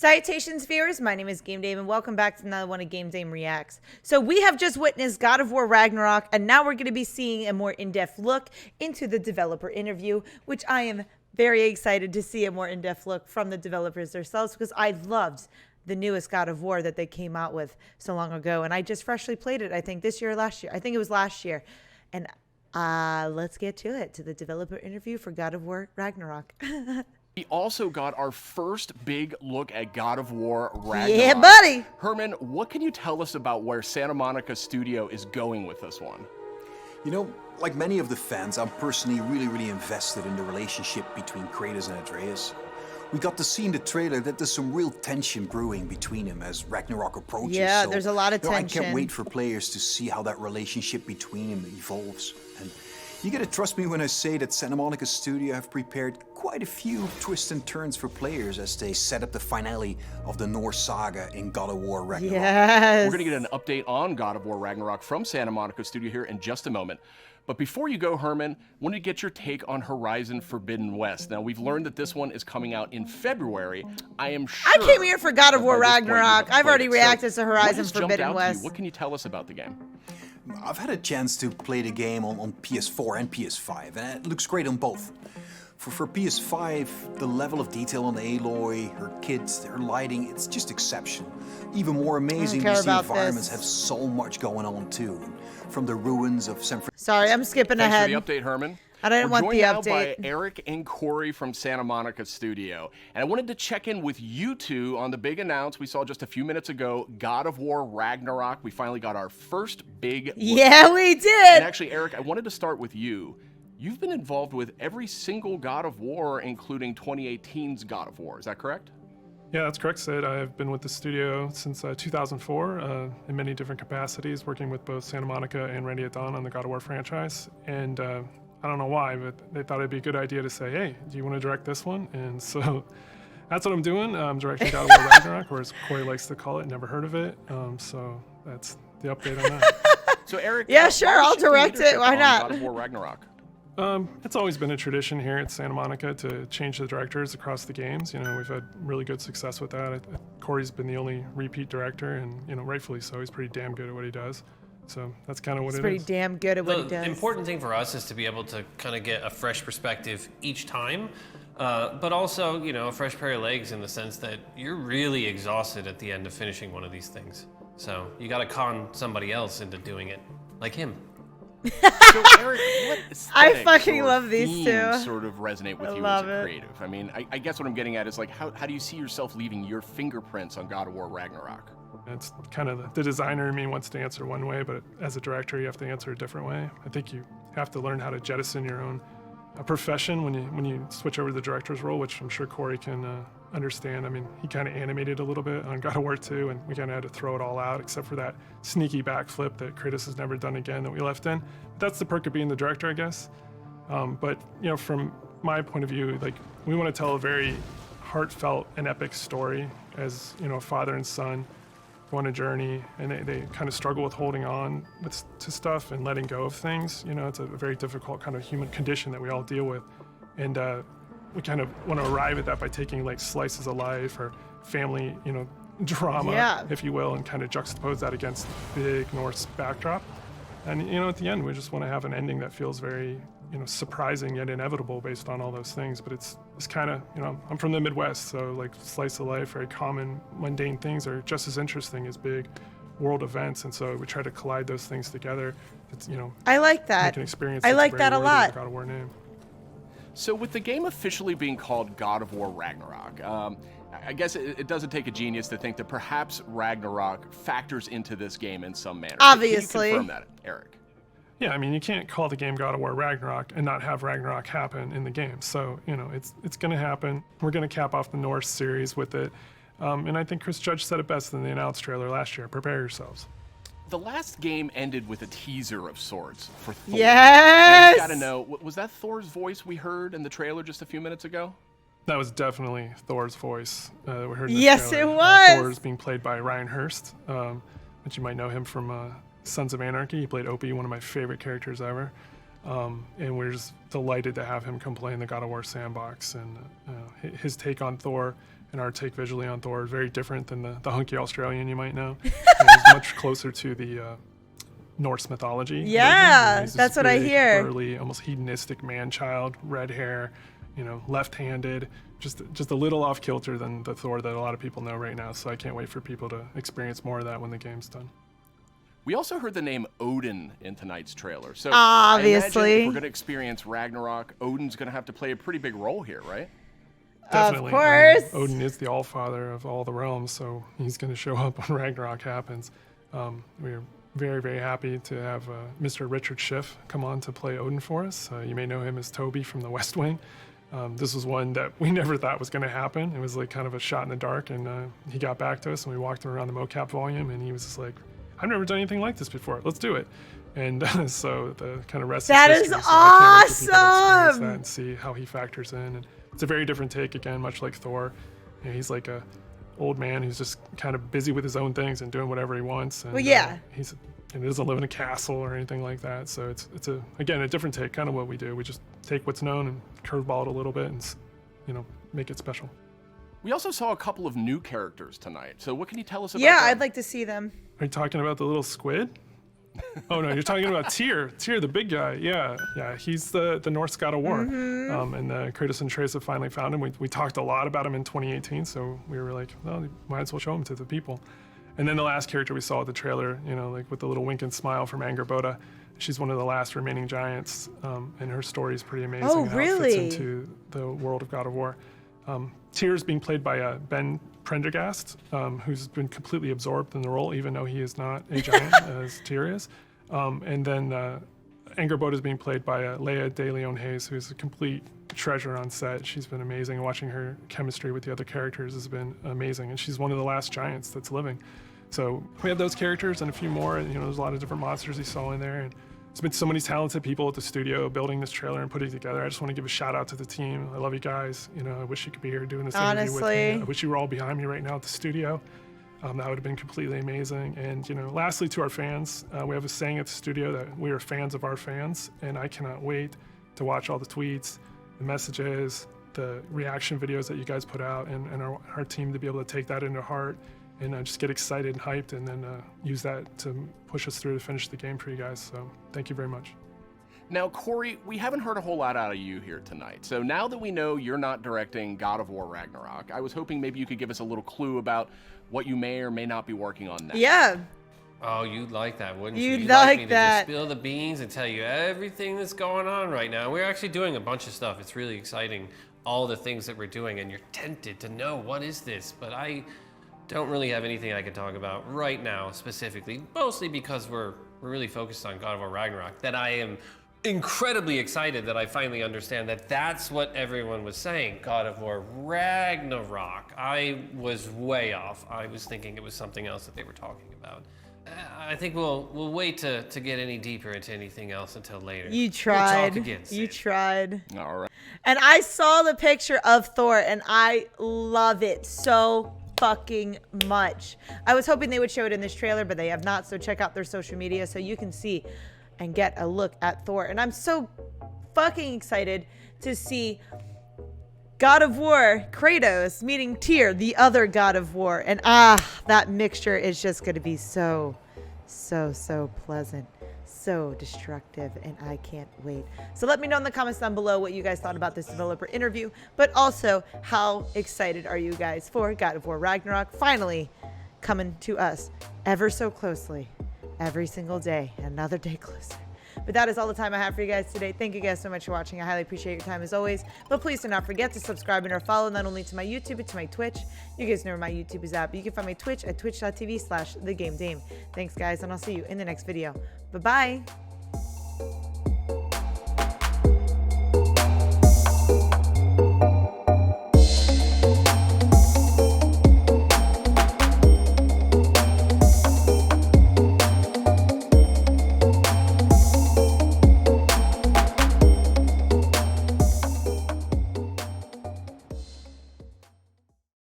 Salutations, viewers. My name is GameDame, and welcome back to another one of GameDame Reacts. So we have just witnessed God of War Ragnarok, and now we're going to be seeing a more in-depth look into the developer interview, which I am very excited to see a more in-depth look from the developers themselves, because I loved the newest God of War that they came out with so long ago, and I just freshly played it, I think, this year or last year. I think it was last year. And let's get to it, to the developer interview for God of War Ragnarok. We also got our first big look at God of War Ragnarok. Yeah, buddy! Herman, what can you tell us about where Santa Monica Studio is going with this one? You know, like many of the fans, I'm personally really invested in the relationship between Kratos and Atreus. We got to see in the trailer that there's some real tension brewing between them as Ragnarok approaches. Yeah, so, there's a lot of tension. I can't wait for players to see how that relationship between them evolves. And you gotta trust me when I say that Santa Monica Studio have prepared quite a few twists and turns for players as they set up the finale of the Norse saga in God of War Ragnarok. Yes. We're gonna get an update on God of War Ragnarok from Santa Monica Studio here in just a moment. But before you go, Herman, I wanted to get your take on Horizon Forbidden West. Now, we've learned that this one is coming out in February. I am sure I came here for God of War Ragnarok. I've already reacted to Horizon Forbidden West. What can you tell us about the game? I've had a chance to play the game on PS4 and PS5, and it looks great on both. For PS5, the level of detail on Aloy, her kits, her lighting, it's just exceptional. Even more amazing, these environments have so much going on too. From the ruins of San Francisco. Sorry, I'm skipping ahead. Thanks for the update, Herman. I didn't want the update. We're joined now by Eric and Corey from Santa Monica Studio. And I wanted to check in with you two on the big announce we saw just a few minutes ago, God of War Ragnarok. We finally got our first big look. Yeah, we did. And actually, Eric, I wanted to start with you. You've been involved with every single God of War, including 2018's God of War. Is that correct? Yeah, that's correct, Sid. I've been with the studio since 2004 in many different capacities, working with both Santa Monica and Ready at Dawn on the God of War franchise. And I don't know why, but they thought it'd be a good idea to say, hey, do you want to direct this one? And so that's what I'm doing. I'm directing God of War Ragnarok, or as Corey likes to call it, never heard of it. So that's the update on that. So Eric, yeah, sure, I'll direct it. Why not? God of War Ragnarok. It's always been a tradition here at Santa Monica to change the directors across the games. You know, we've had really good success with that. Corey's been the only repeat director, and you know, rightfully so. He's pretty damn good at what he does. So that's kind of what it is. He's pretty damn good at what he does. The important thing for us is to be able to kind of get a fresh perspective each time, but also, you know, a fresh pair of legs in the sense that you're really exhausted at the end of finishing one of these things. So you got to con somebody else into doing it, like him. So Eric, what I fucking love these two. Sort of resonate with you as a creative. I mean, I guess what I'm getting at is like, how do you see yourself leaving your fingerprints on God of War Ragnarok? It's kind of the designer in me wants to answer one way, but as a director, you have to answer a different way. I think you have to learn how to jettison your own profession when you switch over to the director's role, which I'm sure Corey can understand. I mean, he kind of animated a little bit on God of War 2, and we kind of had to throw it all out, except for that sneaky backflip that Kratos has never done again that we left in. That's the perk of being the director, I guess. But, you know, from my point of view, like, we want to tell a very heartfelt and epic story as, you know, a father and son go on a journey, and they kind of struggle with holding on to stuff and letting go of things. You know, it's a very difficult kind of human condition that we all deal with. And we kind of want to arrive at that by taking like slices of life or family, you know, drama, if you will, and kind of juxtapose that against big Norse backdrop. And, you know, at the end, we just want to have an ending that feels very, you know, surprising yet inevitable based on all those things. But it's kind of, you know, I'm from the Midwest, so like slice of life, very common, mundane things are just as interesting as big world events. And so we try to collide those things together. It's, you know, I like that. Make an experience I like that a lot. God of War name. So with the game officially being called God of War Ragnarok, I guess it doesn't take a genius to think that perhaps Ragnarok factors into this game in some manner. Obviously. Can you confirm that, Eric? Yeah, I mean, you can't call the game God of War Ragnarok and not have Ragnarok happen in the game. So, you know, it's going to happen. We're going to cap off the Norse series with it. And I think Chris Judge said it best in the announced trailer last year. Prepare yourselves. The last game ended with a teaser of sorts for Thor. Yes! I got to know, was that Thor's voice we heard in the trailer just a few minutes ago? That was definitely Thor's voice that we heard in the yes, trailer. It was! Thor's being played by Ryan Hurst, which you might know him from Sons of Anarchy. He played Opie, one of my favorite characters ever. And we're just delighted to have him come play in the God of War sandbox. And his take on Thor and our take visually on Thor is very different than the hunky Australian you might know. It's much closer to the Norse mythology. Yeah, He's this that's what I big, hear. Burly, almost hedonistic man-child, red hair, left-handed, just a little off kilter than the Thor that a lot of people know right now. So I can't wait for people to experience more of that when the game's done. We also heard the name Odin in tonight's trailer. So Obviously. I imagine if we're going to experience Ragnarok, Odin's going to have to play a pretty big role here, right? Definitely. Of course. Odin is the Allfather of all the realms, so he's going to show up when Ragnarok happens. We're very, very happy to have Mr. Richard Schiff come on to play Odin for us. You may know him as Toby from The West Wing. This was one that we never thought was going to happen. It was like kind of a shot in the dark, and he got back to us, and we walked him around the mocap volume, and he was just like, I've never done anything like this before. Let's do it. And so the kind of rest That is is history. So I can't wait for people to experience awesome. that and see how he factors in. And it's a very different take, again, much like Thor. He's like a old man who's just kind of busy with his own things and doing whatever he wants. And, Well, yeah. He doesn't live in a castle or anything like that. So it's again a different take, kind of what we do. We just take what's known and curveball it a little bit and make it special. We also saw a couple of new characters tonight. So what can you tell us about Yeah, them? I'd like to see them. Are you talking about the little squid? Oh no, you're talking about Tyr, the big guy. Yeah, he's the Norse god of war. And Kratos and Atreus have finally found him. We talked a lot about him in 2018, so we were like, well, we might as well show him to the people. And then the last character we saw at the trailer, like with the little wink and smile from Angrboda, she's one of the last remaining giants, and her story is pretty amazing. Oh, and how it really? fits into the world of God of War. Tyr is being played by Ben Prendergast, who's been completely absorbed in the role, even though he is not a giant as Tyr is. And then Angrboda is being played by Leia De Leon Hayes, who's a complete treasure on set. She's been amazing. Watching her chemistry with the other characters has been amazing. And she's one of the last giants that's living. So we have those characters and a few more. And, there's a lot of different monsters you saw in there. And there's been so many talented people at the studio building this trailer and putting it together. I just want to give a shout out to the team. I love you guys. I wish you could be here doing this interview with Honestly. me. I wish you were all behind me right now at the studio. That would have been completely amazing. And, lastly, to our fans, we have a saying at the studio that we are fans of our fans. And I cannot wait to watch all the tweets, the messages, the reaction videos that you guys put out, and our team to be able to take that into heart and just get excited and hyped, and then use that to push us through to finish the game for you guys. So thank you very much. Now, Corey, we haven't heard a whole lot out of you here tonight. So now that we know you're not directing God of War Ragnarok, I was hoping maybe you could give us a little clue about what you may or may not be working on next. Yeah. Oh, you'd like that, wouldn't you? You'd You'd like me that. to just spill the beans and tell you everything that's going on right now. We're actually doing a bunch of stuff. It's really exciting, all the things that we're doing, and you're tempted to know what is this, but I don't really have anything I can talk about right now specifically, mostly because we're really focused on God of War Ragnarok, that I am incredibly excited that I finally understand that that's what everyone was saying, God of War Ragnarok. I was way off. I was thinking it was something else that they were talking about. I think we'll wait to get any deeper into anything else until later. You We'll tried. talk again, You Sid. tried. All right. And I saw the picture of Thor, and I love it so fucking much. I was hoping they would show it in this trailer, but they have not. So check out their social media so you can see and get a look at Thor. And I'm so fucking excited to see God of War Kratos meeting Tyr, the other God of War. And that mixture is just going to be so pleasant, so destructive, and I can't wait. So let me know in the comments down below what you guys thought about this developer interview, but also how excited are you guys for God of War Ragnarok finally coming to us ever so closely every single day, another day closer. But that is all the time I have for you guys today. Thank you guys so much for watching. I highly appreciate your time as always. But please do not forget to subscribe and or follow not only to my YouTube, but to my Twitch. You guys know where my YouTube is at, but you can find my Twitch at twitch.tv/thegamedame. Thanks guys, and I'll see you in the next video. Bye-bye.